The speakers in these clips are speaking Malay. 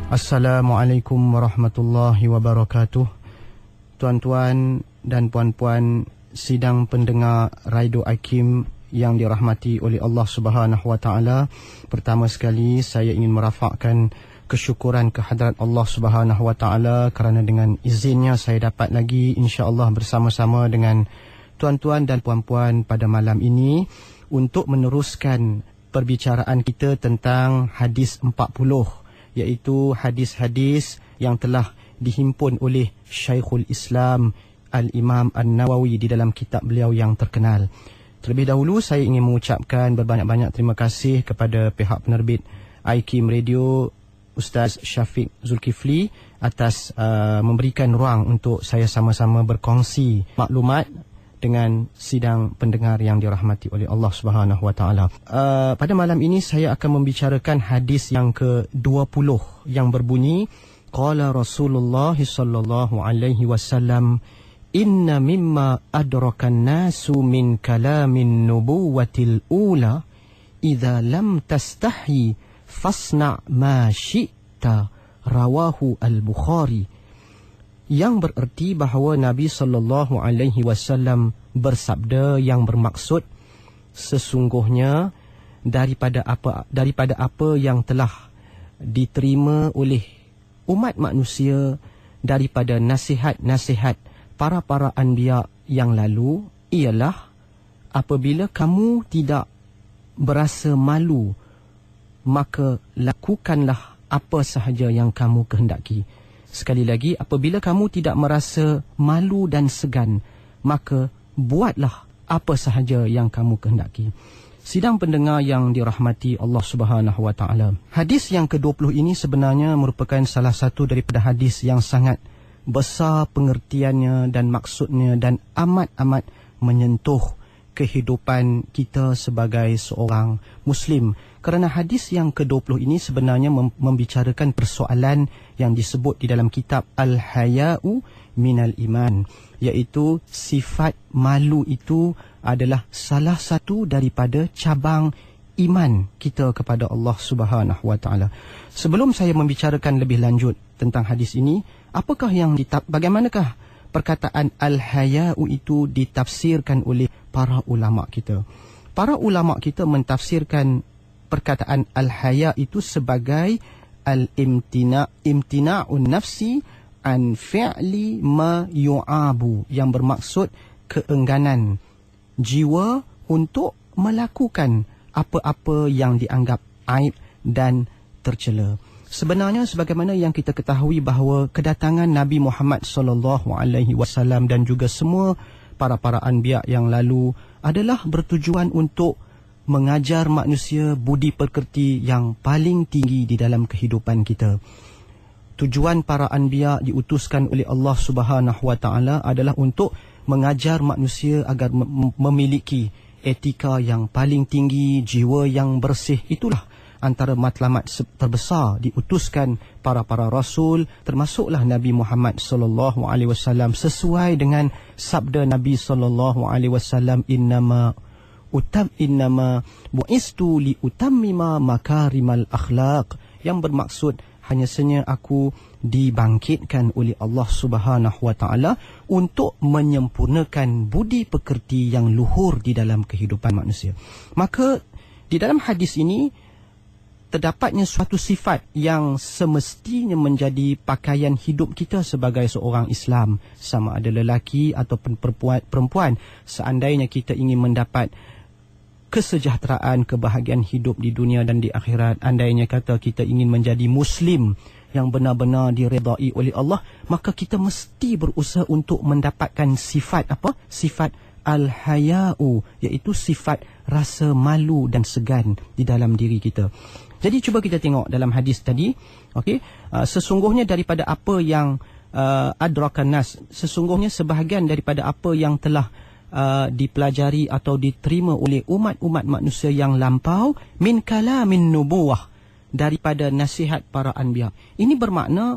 Assalamualaikum warahmatullahi wabarakatuh. Tuan-tuan dan puan-puan sidang pendengar Radio Akim yang dirahmati oleh Allah Subhanahu wa taala. Pertama sekali saya ingin merafakkan kesyukuran kehadrat Allah Subhanahu wa taala kerana dengan izinnya saya dapat lagi insya-Allah bersama-sama dengan tuan-tuan dan puan-puan pada malam ini untuk meneruskan perbicaraan kita tentang hadis 40, iaitu hadis-hadis yang telah dihimpun oleh Syekhul Islam Al-Imam An-Nawawi di dalam kitab beliau yang terkenal. Terlebih dahulu saya ingin mengucapkan berbanyak-banyak terima kasih kepada pihak penerbit iKIM Radio, Ustaz Syafiq Zulkifli atas memberikan ruang untuk saya sama-sama berkongsi maklumat dengan sidang pendengar yang dirahmati oleh Allah Subhanahu wa taala. Pada malam ini saya akan membicarakan hadis yang ke-20 yang berbunyi qala Rasulullah sallallahu alaihi wasallam inna mimma adrakan nasu min kalamin nubuwatil ula idza lam tastahi fasna ma syi'ta, rawahu al-Bukhari, yang bererti bahawa Nabi sallallahu alaihi wasallam bersabda yang bermaksud sesungguhnya daripada apa yang telah diterima oleh umat manusia daripada nasihat-nasihat para anbiya yang lalu ialah apabila kamu tidak berasa malu maka lakukanlah apa sahaja yang kamu kehendaki. Sekali lagi, apabila kamu tidak merasa malu dan segan, maka buatlah apa sahaja yang kamu kehendaki. Sidang pendengar yang dirahmati Allah Subhanahu wa taala. Hadis yang ke-20 ini sebenarnya merupakan salah satu daripada hadis yang sangat besar pengertiannya dan maksudnya dan amat-amat menyentuh kehidupan kita sebagai seorang Muslim. Kerana hadis yang ke-20 ini sebenarnya membicarakan persoalan yang disebut di dalam kitab Al-Haya'u Minal Iman, iaitu sifat malu itu adalah salah satu daripada cabang iman kita kepada Allah Subhanahu wa taala. Sebelum saya membicarakan lebih lanjut tentang hadis ini, bagaimanakah perkataan Al-Haya'u itu ditafsirkan oleh para ulama kita? Para ulama kita mentafsirkan perkataan al-haya itu sebagai imtina'un nafsi an fi'li ma yu'abu, yang bermaksud keengganan jiwa untuk melakukan apa-apa yang dianggap aib dan tercela. Sebenarnya sebagaimana yang kita ketahui bahawa kedatangan Nabi Muhammad sallallahu alaihi wasallam dan juga semua para anbiya yang lalu adalah bertujuan untuk mengajar manusia budi pekerti yang paling tinggi di dalam kehidupan kita. Tujuan para anbiya diutuskan oleh Allah Subhanahu wa taala adalah untuk mengajar manusia agar memiliki etika yang paling tinggi, jiwa yang bersih. Itulah antara matlamat terbesar diutuskan para rasul, termasuklah Nabi Muhammad sallallahu alaihi wasallam, sesuai dengan sabda Nabi sallallahu alaihi wasallam, innama bu'istu li utammima makarimal akhlaq, yang bermaksud hanya saja aku dibangkitkan oleh Allah Subhanahu wa taala untuk menyempurnakan budi pekerti yang luhur di dalam kehidupan manusia. Maka di dalam hadis ini terdapatnya suatu sifat yang semestinya menjadi pakaian hidup kita sebagai seorang Islam, sama ada lelaki ataupun perempuan. Seandainya kita ingin mendapat kesejahteraan, kebahagiaan hidup di dunia dan di akhirat, andainya kata kita ingin menjadi Muslim yang benar-benar diredai oleh Allah, maka kita mesti berusaha untuk mendapatkan sifat apa? Sifat al-haya'u, iaitu sifat rasa malu dan segan di dalam diri kita. Jadi cuba kita tengok dalam hadis tadi, okey, sesungguhnya daripada apa yang adrakan nas, sesungguhnya sebahagian daripada apa yang telah dipelajari atau diterima oleh umat-umat manusia yang lampau, min kalamin nubuwah, daripada nasihat para anbiya. Ini bermakna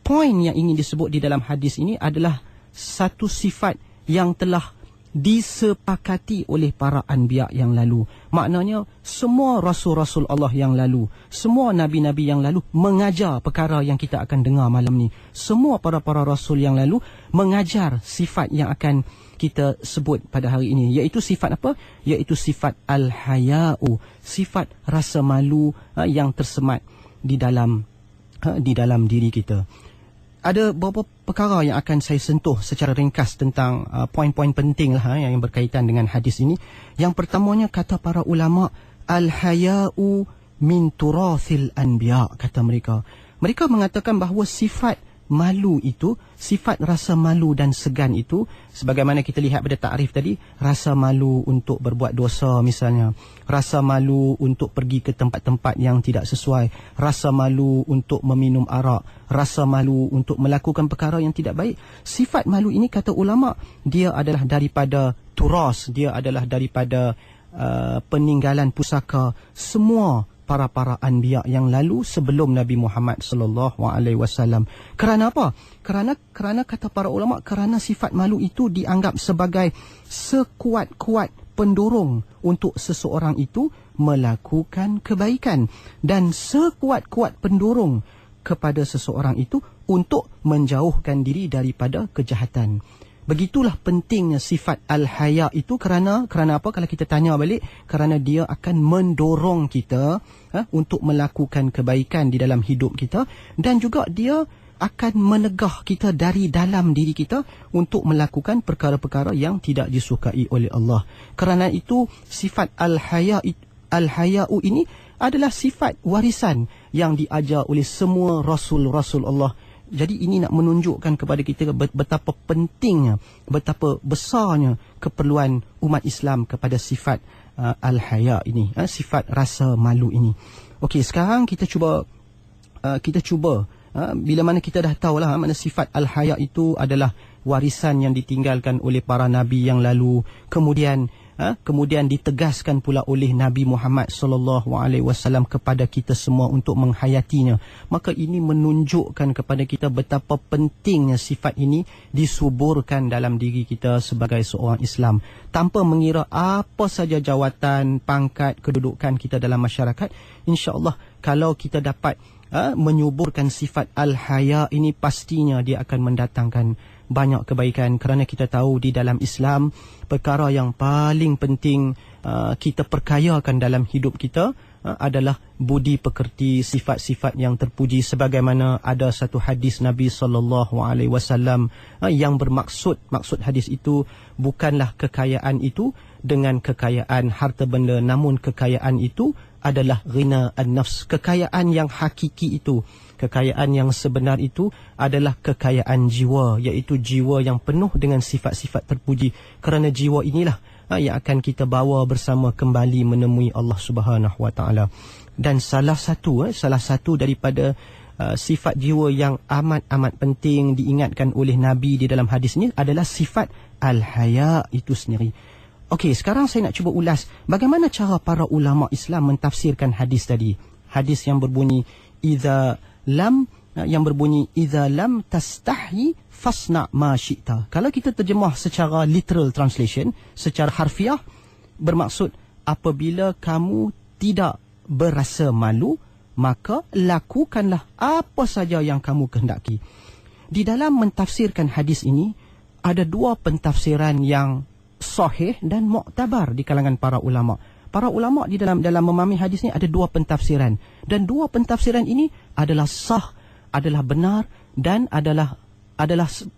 poin yang ingin disebut di dalam hadis ini adalah satu sifat yang telah disepakati oleh para anbiya yang lalu. Maknanya semua rasul-rasul Allah yang lalu, semua nabi-nabi yang lalu mengajar perkara yang kita akan dengar malam ni. Semua para rasul yang lalu mengajar sifat yang akan kita sebut pada hari ini, iaitu sifat apa? Iaitu sifat al-haya'u, sifat rasa malu yang tersemat di dalam diri kita. Ada beberapa perkara yang akan saya sentuh secara ringkas tentang poin-poin penting lah yang berkaitan dengan hadis ini. Yang pertamanya, kata para ulama, al-haya'u min turathil anbiya, kata mereka. Mereka mengatakan bahawa sifat malu itu, sifat rasa malu dan segan itu, sebagaimana kita lihat pada takrif tadi, rasa malu untuk berbuat dosa misalnya, rasa malu untuk pergi ke tempat-tempat yang tidak sesuai, rasa malu untuk meminum arak, rasa malu untuk melakukan perkara yang tidak baik. Sifat malu ini, kata ulama, dia adalah daripada turas, dia adalah daripada peninggalan pusaka semua para anbiya yang lalu sebelum Nabi Muhammad sallallahu alaihi wasallam. Kerana apa? Kerana kata para ulama, kerana sifat malu itu dianggap sebagai sekuat-kuat pendorong untuk seseorang itu melakukan kebaikan, dan sekuat-kuat pendorong kepada seseorang itu untuk menjauhkan diri daripada kejahatan. Begitulah pentingnya sifat al-haya itu. Kerana apa? Kalau kita tanya balik, kerana dia akan mendorong kita untuk melakukan kebaikan di dalam hidup kita, dan juga dia akan menegah kita dari dalam diri kita untuk melakukan perkara-perkara yang tidak disukai oleh Allah. Kerana itu sifat al-haya'u ini adalah sifat warisan yang diajar oleh semua rasul-rasul Allah. Jadi ini nak menunjukkan kepada kita betapa pentingnya, betapa besarnya keperluan umat Islam kepada sifat al-haya ini, sifat rasa malu ini. Okey, sekarang kita cuba bila mana kita dah tahulah mana sifat al-haya itu adalah warisan yang ditinggalkan oleh para nabi yang lalu, kemudian ditegaskan pula oleh Nabi Muhammad sallallahu alaihi wasallam kepada kita semua untuk menghayatinya. Maka ini menunjukkan kepada kita betapa pentingnya sifat ini disuburkan dalam diri kita sebagai seorang Islam, tanpa mengira apa saja jawatan, pangkat, kedudukan kita dalam masyarakat. Insya-Allah kalau kita dapat menyuburkan sifat al-haya ini, pastinya dia akan mendatangkan banyak kebaikan. Kerana kita tahu di dalam Islam, perkara yang paling penting kita perkayakan dalam hidup kita adalah budi pekerti, sifat-sifat yang terpuji. Sebagaimana ada satu hadis Nabi SAW yang maksud hadis itu bukanlah kekayaan itu dengan kekayaan harta benda, namun kekayaan itu adalah ghina an-nafs. Kekayaan yang hakiki itu, kekayaan yang sebenar itu adalah kekayaan jiwa, iaitu jiwa yang penuh dengan sifat-sifat terpuji. Kerana jiwa inilah yang akan kita bawa bersama kembali menemui Allah Subhanahu Wa Taala. Dan salah satu daripada sifat jiwa yang amat penting diingatkan oleh Nabi di dalam hadis ini adalah sifat al-haya itu sendiri. Okey, sekarang saya nak cuba ulas bagaimana cara para ulama Islam mentafsirkan hadis tadi. Hadis yang berbunyi idza lam tastahi fasna ma syi'ta. Kalau kita terjemah secara literal translation, secara harfiah, bermaksud apabila kamu tidak berasa malu, maka lakukanlah apa saja yang kamu kehendaki. Di dalam mentafsirkan hadis ini ada dua pentafsiran yang sahih dan muktabar di kalangan para ulama. Para ulama di dalam memahami hadis ini ada dua pentafsiran, dan dua pentafsiran ini adalah sah, adalah benar, dan adalah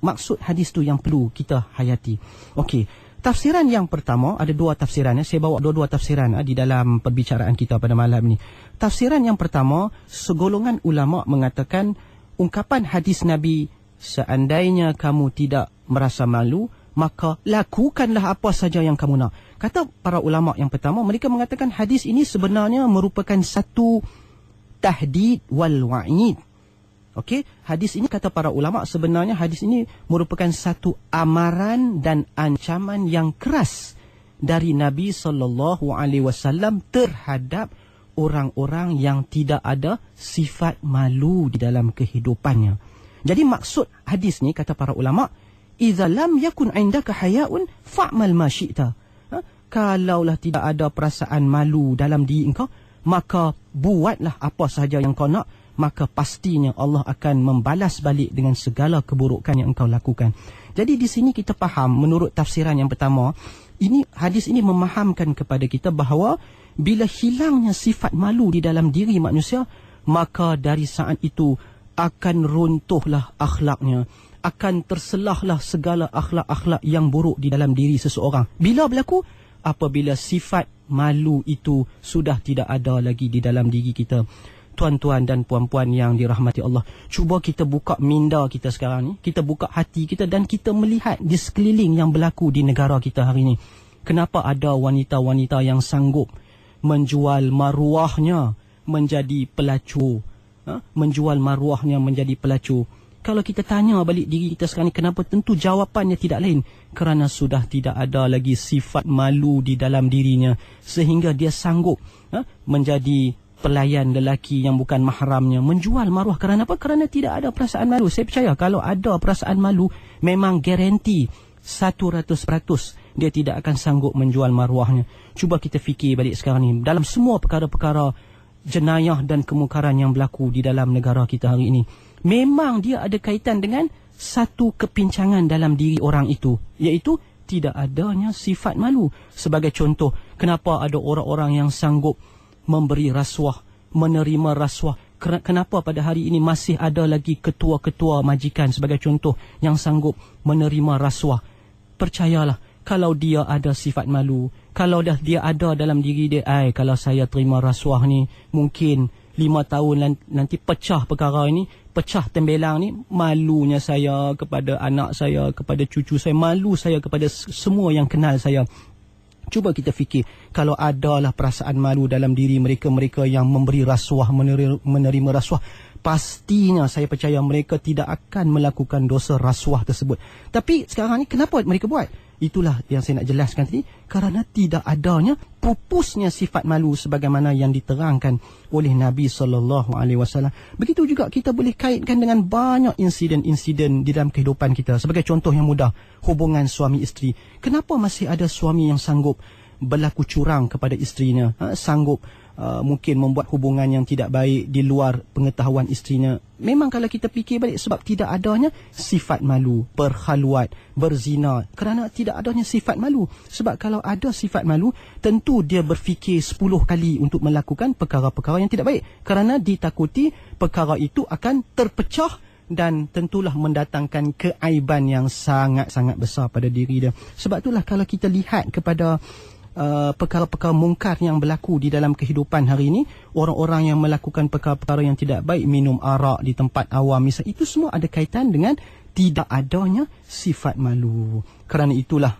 maksud hadis tu yang perlu kita hayati. Okey, tafsiran yang pertama, ada dua tafsiran. Saya bawa dua tafsiran di dalam perbicaraan kita pada malam ni. Tafsiran yang pertama, segolongan ulama mengatakan ungkapan hadis Nabi, seandainya kamu tidak merasa malu, maka lakukanlah apa saja yang kamu nak. Kata para ulama yang pertama, mereka mengatakan hadis ini sebenarnya merupakan satu tahdid wal wa'id. Okey, hadis ini, kata para ulama, sebenarnya hadis ini merupakan satu amaran dan ancaman yang keras dari Nabi sallallahu alaihi wasallam terhadap orang-orang yang tidak ada sifat malu di dalam kehidupannya. Jadi maksud hadis ni, kata para ulama, idza lam yakun indaka haya'un fa'mal ma syi'ta. Kalaulah tidak ada perasaan malu dalam diri engkau, maka buatlah apa sahaja yang kau nak, maka pastinya Allah akan membalas balik dengan segala keburukan yang engkau lakukan. Jadi di sini kita faham, menurut tafsiran yang pertama, hadis ini memahamkan kepada kita bahawa bila hilangnya sifat malu di dalam diri manusia, maka dari saat itu akan runtuhlah akhlaknya, akan terselahlah segala akhlak-akhlak yang buruk di dalam diri seseorang. Bila berlaku? Apabila sifat malu itu sudah tidak ada lagi di dalam diri kita. Tuan-tuan dan puan-puan yang dirahmati Allah, cuba kita buka minda kita sekarang ni, kita buka hati kita dan kita melihat di sekeliling yang berlaku di negara kita hari ini. Kenapa ada wanita-wanita yang sanggup menjual maruahnya menjadi pelacur, menjual maruahnya menjadi pelacur? Kalau kita tanya balik diri kita sekarang ni, kenapa? Tentu jawapannya tidak lain, kerana sudah tidak ada lagi sifat malu di dalam dirinya, sehingga dia sanggup menjadi pelayan lelaki yang bukan mahramnya, menjual maruah. Kerana apa? Kerana tidak ada perasaan malu. Saya percaya kalau ada perasaan malu, memang garanti 100% dia tidak akan sanggup menjual maruahnya. Cuba kita fikir balik sekarang ni, dalam semua perkara-perkara jenayah dan kemungkaran yang berlaku di dalam negara kita hari ini, memang dia ada kaitan dengan satu kepincangan dalam diri orang itu, iaitu tidak adanya sifat malu. Sebagai contoh, kenapa ada orang-orang yang sanggup memberi rasuah, menerima rasuah? Kenapa pada hari ini masih ada lagi ketua-ketua majikan sebagai contoh yang sanggup menerima rasuah? Percayalah, kalau dia ada sifat malu, kalau dah dia ada dalam diri dia, kalau saya terima rasuah ni, mungkin 5 tahun nanti pecah perkara ini, pecah tembelang ni, malunya saya kepada anak saya, kepada cucu saya, malu saya kepada semua yang kenal saya. Cuba kita fikir, kalau adalah perasaan malu dalam diri mereka yang memberi rasuah, menerima rasuah, pastinya saya percaya mereka tidak akan melakukan dosa rasuah tersebut. Tapi sekarang ni kenapa mereka buat? Itulah yang saya nak jelaskan tadi, kerana tidak adanya pupusnya sifat malu sebagaimana yang diterangkan oleh Nabi SAW. Begitu juga kita boleh kaitkan dengan banyak insiden-insiden di dalam kehidupan kita. Sebagai contoh yang mudah, hubungan suami isteri. Kenapa masih ada suami yang sanggup berlaku curang kepada isterinya, sanggup mungkin membuat hubungan yang tidak baik di luar pengetahuan isterinya? Memang kalau kita fikir balik, sebab tidak adanya sifat malu, berkhaluat, berzina, kerana tidak adanya sifat malu. Sebab kalau ada sifat malu, tentu dia berfikir 10 kali untuk melakukan perkara-perkara yang tidak baik, kerana ditakuti perkara itu akan terpecah dan tentulah mendatangkan keaiban yang sangat-sangat besar pada diri dia. Sebab itulah kalau kita lihat kepada perkara-perkara mungkar yang berlaku di dalam kehidupan hari ini, orang-orang yang melakukan perkara-perkara yang tidak baik, minum arak di tempat awam misal, itu semua ada kaitan dengan tidak adanya sifat malu. Kerana itulah,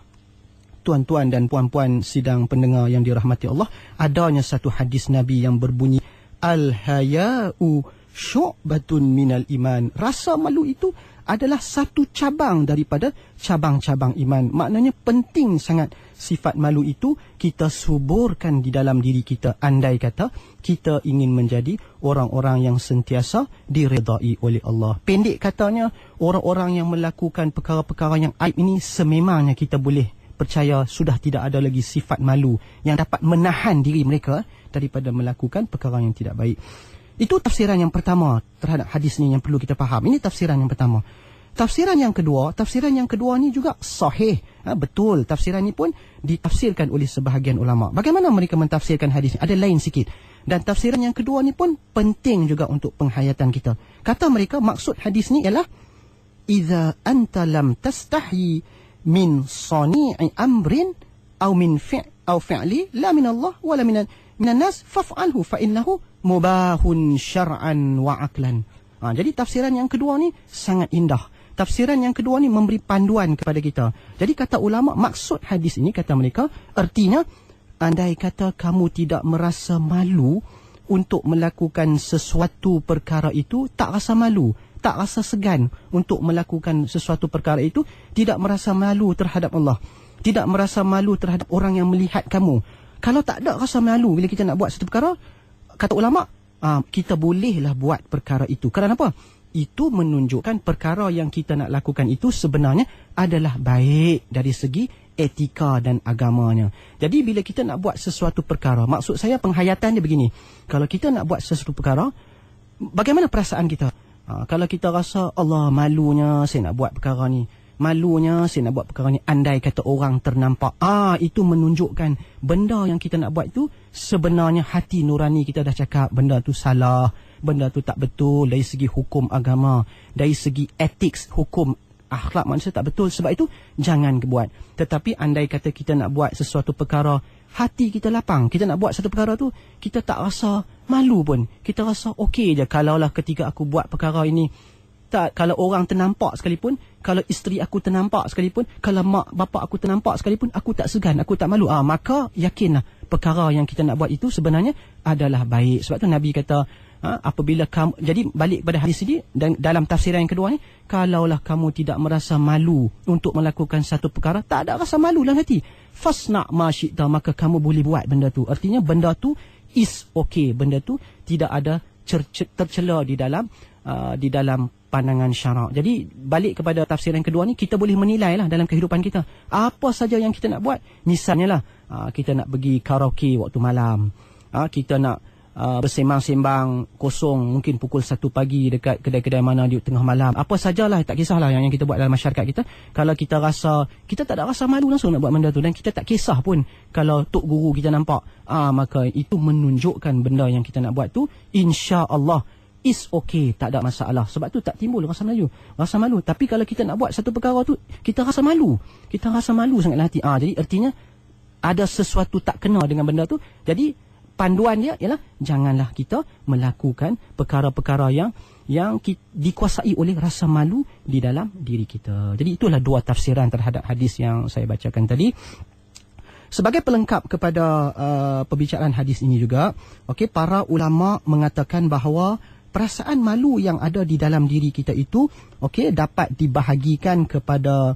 tuan-tuan dan puan-puan sidang pendengar yang dirahmati Allah, adanya satu hadis Nabi yang berbunyi, Al-haya'u syu'batun minal iman. Rasa malu itu adalah satu cabang daripada cabang-cabang iman. Maknanya penting sangat sifat malu itu kita suburkan di dalam diri kita, andai kata kita ingin menjadi orang-orang yang sentiasa diredai oleh Allah. Pendek katanya, orang-orang yang melakukan perkara-perkara yang aib ini, sememangnya kita boleh percaya sudah tidak ada lagi sifat malu yang dapat menahan diri mereka daripada melakukan perkara yang tidak baik. Itu tafsiran yang pertama terhadap hadis ni yang perlu kita faham. Ini tafsiran yang pertama. Tafsiran yang kedua ni juga sahih. Betul, tafsiran ni pun ditafsirkan oleh sebahagian ulama. Bagaimana mereka mentafsirkan hadis ni? Ada lain sikit. Dan tafsiran yang kedua ni pun penting juga untuk penghayatan kita. Kata mereka, maksud hadis ni ialah, Iza anta lam tastahi min sani'i amrin au min fi'li la min Allah wala minan nas faf'alhu fa innahu mubahun syar'an wa aqlan. Jadi tafsiran yang kedua ni sangat indah. Tafsiran yang kedua ni memberi panduan kepada kita. Jadi kata ulama, maksud hadis ini, kata mereka, artinya andai kata kamu tidak merasa malu untuk melakukan sesuatu perkara itu, tak rasa malu, tak rasa segan untuk melakukan sesuatu perkara itu, tidak merasa malu terhadap Allah, tidak merasa malu terhadap orang yang melihat kamu. Kalau tak ada rasa malu bila kita nak buat satu perkara, kata ulama, kita bolehlah buat perkara itu. Kerana apa? Itu menunjukkan perkara yang kita nak lakukan itu sebenarnya adalah baik dari segi etika dan agamanya. Jadi bila kita nak buat sesuatu perkara, maksud saya penghayatan dia begini. Kalau kita nak buat sesuatu perkara, bagaimana perasaan kita? Kalau kita rasa Allah malunya saya nak buat perkara ni, malunya saya nak buat perkara ni, andai kata orang ternampak, itu menunjukkan benda yang kita nak buat itu sebenarnya hati nurani kita dah cakap benda tu salah, benda tu tak betul dari segi hukum agama, dari segi etik hukum akhlak manusia tak betul. Sebab itu jangan buat. Tetapi andai kata kita nak buat sesuatu perkara, hati kita lapang, kita nak buat satu perkara tu, kita tak rasa malu pun, kita rasa okey je. Kalaulah ketika aku buat perkara ini, kalau orang ternampak sekalipun, kalau isteri aku ternampak sekalipun, kalau mak bapak aku ternampak sekalipun, aku tak segan, aku tak malu. Maka yakinlah perkara yang kita nak buat itu sebenarnya adalah baik. Sebab tu Nabi kata, apabila kamu, jadi balik pada hadis ini dan dalam tafsiran yang kedua ni, kalaulah kamu tidak merasa malu untuk melakukan satu perkara, tak ada rasa malu dalam hati, fasna' ma syi'ta, maka kamu boleh buat benda tu. Artinya benda tu is okay, benda tu tidak ada tercela di dalam pandangan syarak. Jadi balik kepada tafsiran kedua ni, kita boleh menilai lah dalam kehidupan kita apa saja yang kita nak buat. Misalnya lah, kita nak pergi karaoke waktu malam, kita nak bersembang-sembang kosong mungkin pukul 1 pagi dekat kedai-kedai mana di tengah malam, apa sajalah, tak kisahlah yang kita buat dalam masyarakat kita. Kalau kita rasa kita tak ada rasa malu langsung nak buat benda tu, dan kita tak kisah pun kalau tok guru kita nampak, maka itu menunjukkan benda yang kita nak buat tu insya-Allah is okay, tak ada masalah. Sebab tu tak timbul rasa malu. Tapi kalau kita nak buat satu perkara tu, kita rasa malu sangat hati. Jadi artinya ada sesuatu tak kena dengan benda tu. Jadi panduan dia ialah janganlah kita melakukan perkara-perkara yang dikuasai oleh rasa malu di dalam diri kita. Jadi itulah dua tafsiran terhadap hadis yang saya bacakan tadi. Sebagai pelengkap kepada perbicaraan hadis ini juga, para ulama mengatakan bahawa perasaan malu yang ada di dalam diri kita itu dapat dibahagikan kepada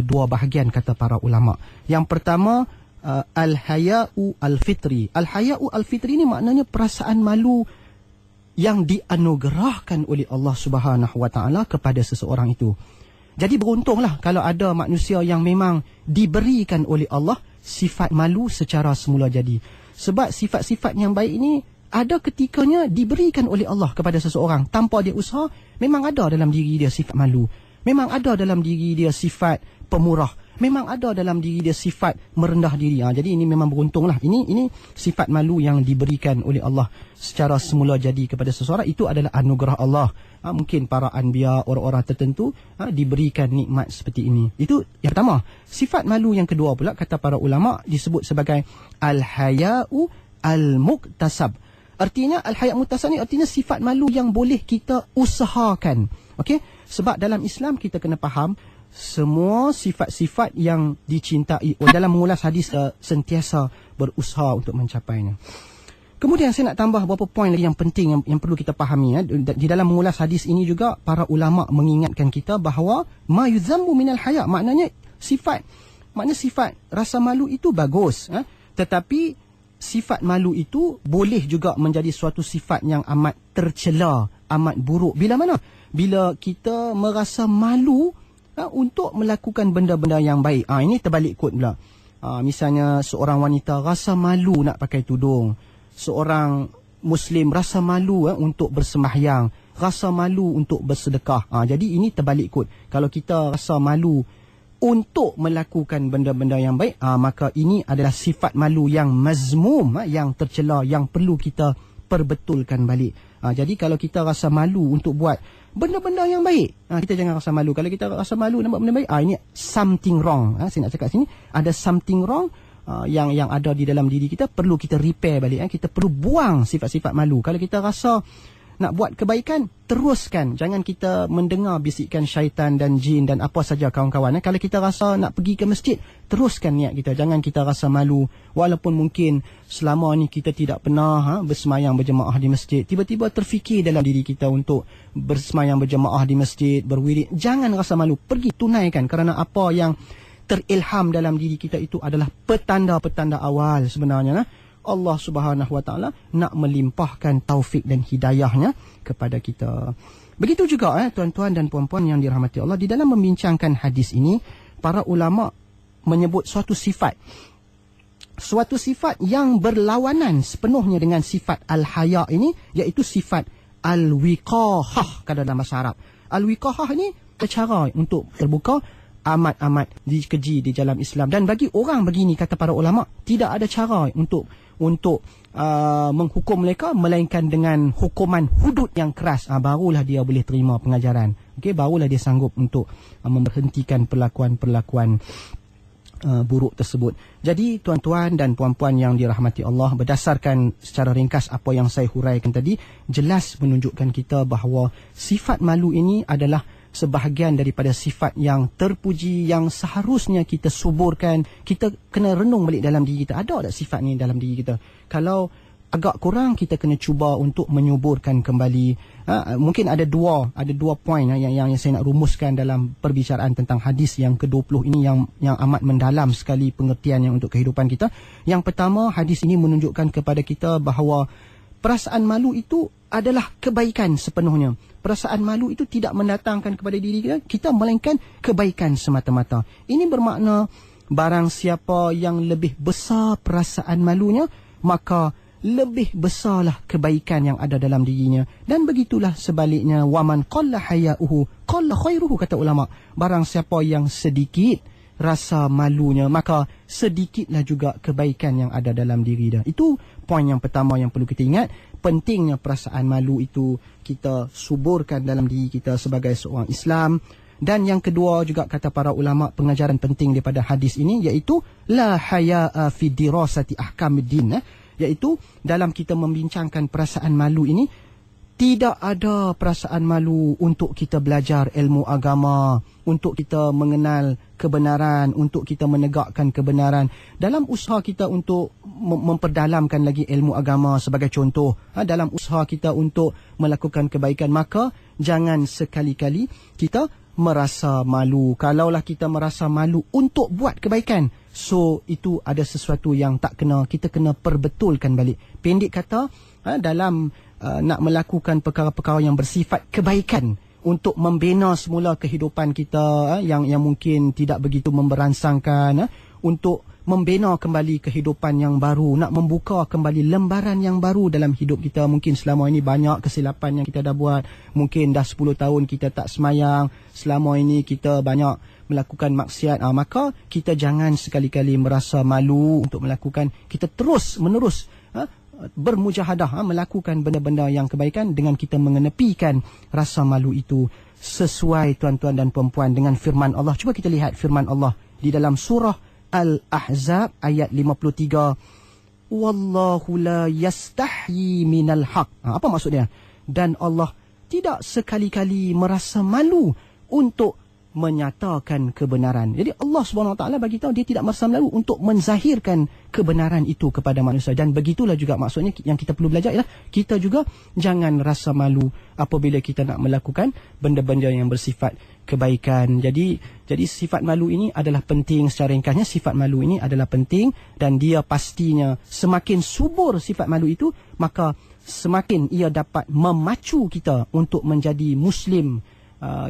dua bahagian, kata para ulama. Yang pertama, al-haya'u al-fitri. Al-haya'u al-fitri ni maknanya perasaan malu yang dianugerahkan oleh Allah Subhanahu Wa Taala kepada seseorang itu. Jadi beruntunglah kalau ada manusia yang memang diberikan oleh Allah sifat malu secara semula jadi. Sebab sifat-sifat yang baik ini ada ketikanya diberikan oleh Allah kepada seseorang tanpa dia usaha. Memang ada dalam diri dia sifat malu, memang ada dalam diri dia sifat pemurah, memang ada dalam diri dia sifat merendah diri. Jadi ini memang beruntunglah. Ini sifat malu yang diberikan oleh Allah secara semula jadi kepada seseorang. Itu adalah anugerah Allah. Mungkin para anbiya, orang-orang tertentu diberikan nikmat seperti ini. Itu yang pertama. Sifat malu yang kedua pula, kata para ulama, disebut sebagai al-haya'u al-muktasab. Artinya al-haya' muktasab ni artinya sifat malu yang boleh kita usahakan. Sebab dalam Islam kita kena faham semua sifat-sifat yang dicintai dalam mengulas hadis sentiasa berusaha untuk mencapainya. Kemudian saya nak tambah beberapa poin lagi yang penting yang perlu kita fahami. Di dalam mengulas hadis ini juga para ulama mengingatkan kita bahawa ma yuzammu minal haya', maknanya sifat rasa malu itu bagus, tetapi sifat malu itu boleh juga menjadi suatu sifat yang amat tercela, amat buruk. Bila mana? Bila kita merasa malu untuk melakukan benda-benda yang baik. Ini terbalik kod pula. Misalnya seorang wanita rasa malu nak pakai tudung, seorang Muslim rasa malu untuk bersembahyang, rasa malu untuk bersedekah. Jadi ini terbalik kod. Kalau kita rasa malu untuk melakukan benda-benda yang baik, maka ini adalah sifat malu yang mazmum, yang tercela, yang perlu kita perbetulkan balik. Jadi kalau kita rasa malu untuk buat benda-benda yang baik, kita jangan rasa malu. Kalau kita rasa malu nak buat benda baik, ini something wrong. Saya nak cakap sini, ada something wrong yang ada di dalam diri kita, perlu kita repair balik. Kita perlu buang sifat-sifat malu. Kalau kita rasa nak buat kebaikan, teruskan. Jangan kita mendengar bisikan syaitan dan jin dan apa saja kawan-kawan. Kalau kita rasa nak pergi ke masjid, teruskan niat kita. Jangan kita rasa malu. Walaupun mungkin selama ni kita tidak pernah bersemayang berjemaah di masjid, tiba-tiba terfikir dalam diri kita untuk bersemayang berjemaah di masjid, berwirid. Jangan rasa malu. Pergi tunaikan, kerana apa yang terilham dalam diri kita itu adalah petanda-petanda awal sebenarnya. Allah Subhanahu Wa Taala nak melimpahkan taufik dan hidayahnya kepada kita. Begitu juga tuan-tuan dan puan-puan yang dirahmati Allah, di dalam membincangkan hadis ini, para ulama menyebut suatu sifat yang berlawanan sepenuhnya dengan sifat al-haya ini, iaitu sifat al-wiqahah kata dalam bahasa Arab. Al-wiqahah ini cara untuk terbuka amat-amat dikeji di dalam Islam. Dan bagi orang begini, kata para ulama, tidak ada cara untuk menghukum mereka melainkan dengan hukuman hudud yang keras. Barulah dia boleh terima pengajaran. Okey, barulah dia sanggup untuk memberhentikan perlakuan-perlakuan buruk tersebut. Jadi tuan-tuan dan puan-puan yang dirahmati Allah, berdasarkan secara ringkas apa yang saya huraikan tadi, jelas menunjukkan kita bahawa sifat malu ini adalah sebahagian daripada sifat yang terpuji, yang seharusnya kita suburkan. Kita kena renung balik dalam diri kita, ada tak sifat ni dalam diri kita? Kalau agak kurang, kita kena cuba untuk menyuburkan kembali. Mungkin ada dua poin yang saya nak rumuskan dalam perbicaraan tentang hadis yang ke-20 ini, yang amat mendalam sekali pengertiannya untuk kehidupan kita. Yang pertama, hadis ini menunjukkan kepada kita bahawa perasaan malu itu adalah kebaikan sepenuhnya. Perasaan malu itu tidak mendatangkan kepada diri kita, melainkan kebaikan semata-mata. Ini bermakna barang siapa yang lebih besar perasaan malunya, maka lebih besarlah kebaikan yang ada dalam dirinya. Dan begitulah sebaliknya, waman qalla haya'uhu qalla khairuhu, kata ulama. Barang siapa yang sedikit rasa malunya, maka sedikitlah juga kebaikan yang ada dalam diri dia. Itu poin yang pertama yang perlu kita ingat. Pentingnya perasaan malu itu kita suburkan dalam diri kita sebagai seorang Islam. Dan yang kedua juga, kata para ulama, pengajaran penting daripada hadis ini, iaitu la haya'a fi dirasati ahkamiddin, iaitu dalam kita membincangkan perasaan malu ini, tidak ada perasaan malu untuk kita belajar ilmu agama, untuk kita mengenal kebenaran, untuk kita menegakkan kebenaran. Dalam usaha kita untuk memperdalamkan lagi ilmu agama sebagai contoh, dalam usaha kita untuk melakukan kebaikan, maka jangan sekali-kali kita merasa malu. Kalaulah kita merasa malu untuk buat kebaikan, so itu ada sesuatu yang tak kena, kita kena perbetulkan balik. Pendek kata, dalam nak melakukan perkara-perkara yang bersifat kebaikan untuk membina semula kehidupan kita yang mungkin tidak begitu memberansangkan, untuk membina kembali kehidupan yang baru, nak membuka kembali lembaran yang baru dalam hidup kita. Mungkin selama ini banyak kesilapan yang kita dah buat, mungkin dah 10 tahun kita tak semayang, selama ini kita banyak melakukan maksiat, maka kita jangan sekali-kali merasa malu untuk melakukan. Kita terus menerus bermujahadah, melakukan benda-benda yang kebaikan dengan kita mengenepikan rasa malu itu, sesuai tuan-tuan dan puan-puan dengan firman Allah. Cuba kita lihat firman Allah di dalam surah Al-Ahzab ayat 53. Wallahu la yastahyi minal haq. Apa maksud dia? Dan Allah tidak sekali-kali merasa malu untuk menyatakan kebenaran. Jadi Allah SWT bagi tahu dia tidak merasa malu untuk menzahirkan kebenaran itu kepada manusia. Dan begitulah juga maksudnya yang kita perlu belajar ialah kita juga jangan rasa malu apabila kita nak melakukan benda-benda yang bersifat kebaikan. Jadi sifat malu ini adalah penting. Secara ringkasnya, sifat malu ini adalah penting, dan dia pastinya semakin subur sifat malu itu, maka semakin ia dapat memacu kita untuk menjadi Muslim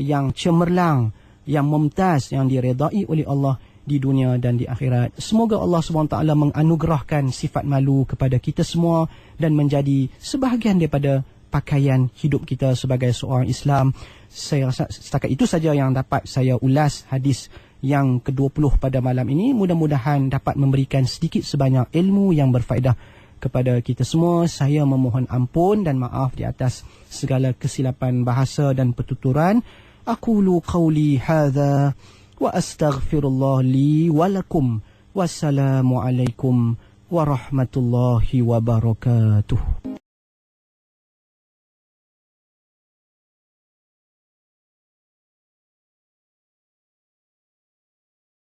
yang cemerlang, yang mumtaz, yang diredai oleh Allah di dunia dan di akhirat. Semoga Allah SWT menganugerahkan sifat malu kepada kita semua dan menjadi sebahagian daripada pakaian hidup kita sebagai seorang Islam. Saya rasa setakat itu saja yang dapat saya ulas hadis yang ke-20 pada malam ini. Mudah-mudahan dapat memberikan sedikit sebanyak ilmu yang berfaedah kepada kita semua. Saya memohon ampun dan maaf di atas segala kesilapan bahasa dan pertuturan. Aqulu qawli hadha wa astaghfirullah li wa lakum. Wassalamualaikum warahmatullahi wabarakatuh.